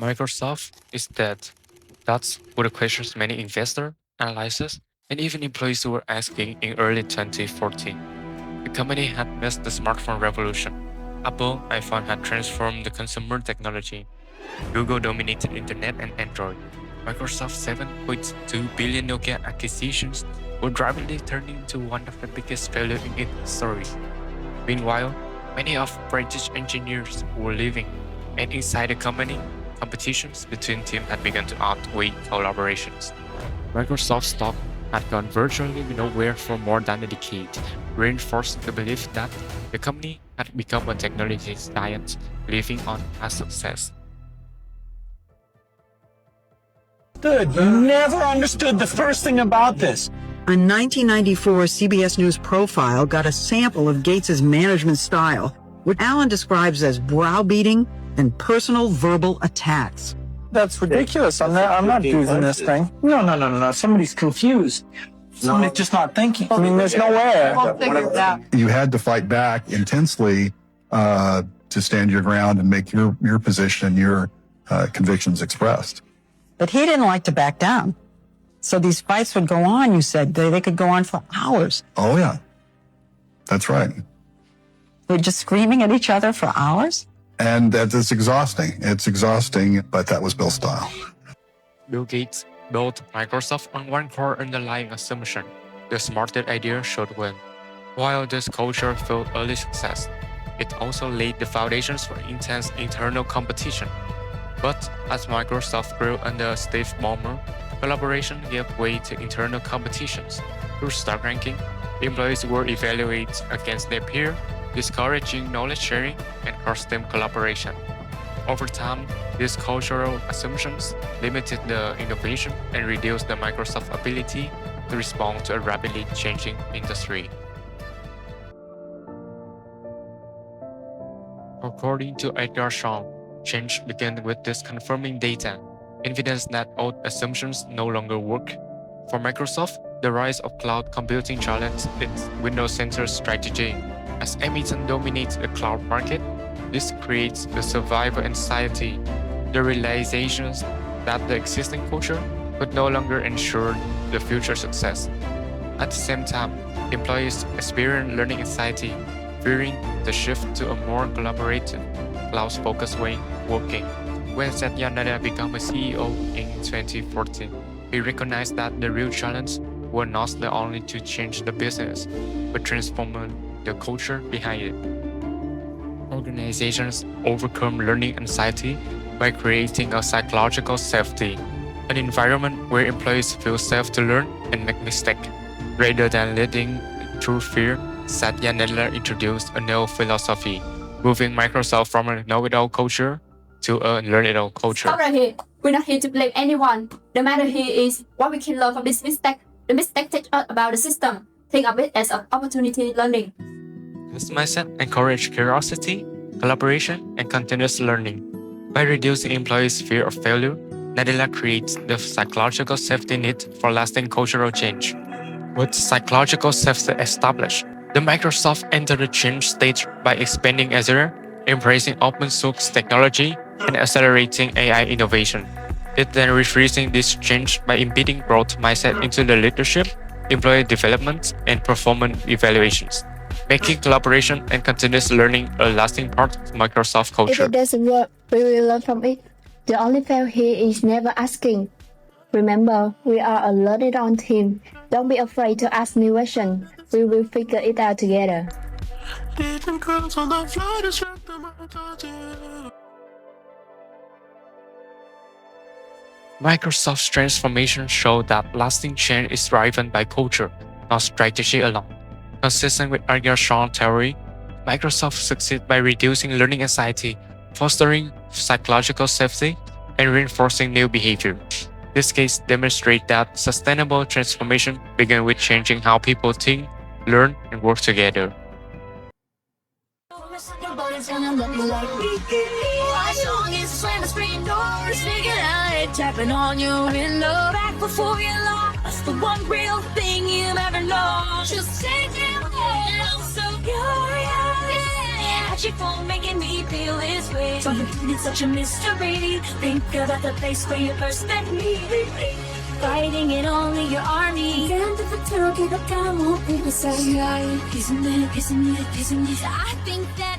Microsoft is dead. That's what the questions many investors, analysts, and even employees were asking in early 2014. The company had missed the smartphone revolution. Apple iPhone had transformed the consumer technology. Google dominated Internet and Android. Microsoft's 7.2 billion Nokia acquisitions were rapidly turning into one of the biggest failures in its history. Meanwhile, many of British engineers were leaving, and inside the company, competitions between teams had begun to outweigh collaborations. Microsoft stock had gone virtually nowhere for more than a decade, reinforcing the belief that the company had become a technology giant living on past success. Never understood the first thing about this. A 1994 CBS News profile got a sample of Gates's management style, which Allen describes as browbeating and personal verbal attacks. That's ridiculous. I'm not using this thing. No. Somebody's confused. Somebody's just not thinking. I mean, there's no way. We'll figure it out. You had to fight back intensely to stand your ground and make your position, your convictions expressed. But he didn't like to back down. So these fights would go on, you said. They could go on for hours. Oh, yeah. That's right. We're just screaming at each other for hours? And that is exhausting. It's exhausting, but that was Bill's style. Bill Gates built Microsoft on one core underlying assumption: the smartest idea should win. While this culture fueled early success, it also laid the foundations for intense internal competition. But as Microsoft grew under Steve Ballmer, collaboration gave way to internal competitions. Through stock ranking, employees were evaluated against their peers, discouraging knowledge sharing and cross-team collaboration. Over time, these cultural assumptions limited the innovation and reduced the Microsoft ability to respond to a rapidly changing industry. According to Edgar Shaw, change began with this confirming data, evidence that old assumptions no longer work. For Microsoft, the rise of cloud computing challenged its Windows-centered strategy. As Amazon dominates the cloud market, this creates the survival anxiety, the realization that the existing culture could no longer ensure the future success. At the same time, employees experience learning anxiety, fearing the shift to a more collaborative, cloud-focused way of working. When Satya Nadella became a CEO in 2014, he recognized that the real challenge was not only to change the business, but transforming the culture behind it. Organizations overcome learning anxiety by creating a psychological safety, an environment where employees feel safe to learn and make mistakes. Rather than leading through fear, Satya Nadella introduced a new philosophy, moving Microsoft from a know-it-all culture to a learn-it-all culture. Stop right here. We're not here to blame anyone. The matter here is what we can learn from this mistake. The mistake teach us about the system. Think of it as an opportunity learning. This mindset encourages curiosity, collaboration, and continuous learning. By reducing employees' fear of failure, Nadella creates the psychological safety net for lasting cultural change. With psychological safety established, the Microsoft entered the change stage by expanding Azure, embracing open source technology, and accelerating AI innovation. It then refusing this change by embedding growth mindset into the leadership, employee development, and performance evaluations, making collaboration and continuous learning a lasting part of Microsoft If culture. it doesn't work, we will learn from it. The only fail here is never asking. Remember, we are a learn-it-all team. Don't be afraid to ask new questions. We will figure it out together. Microsoft's transformation showed that lasting change is driven by culture, not strategy alone. Consistent with Edgar Shaw's theory, Microsoft succeeded by reducing learning anxiety, fostering psychological safety, and reinforcing new behavior. This case demonstrates that sustainable transformation begins with changing how people think, learn, and work together. Tapping on your window back before you lost the one real thing you've ever known. Just take it away. I'm so curious. Yeah, she for making me feel this way. Something it's such a mystery. Think about the place where you first met me. Fighting in only your army. Can't if it's okay, but I won't be the same. Isn't it? I think that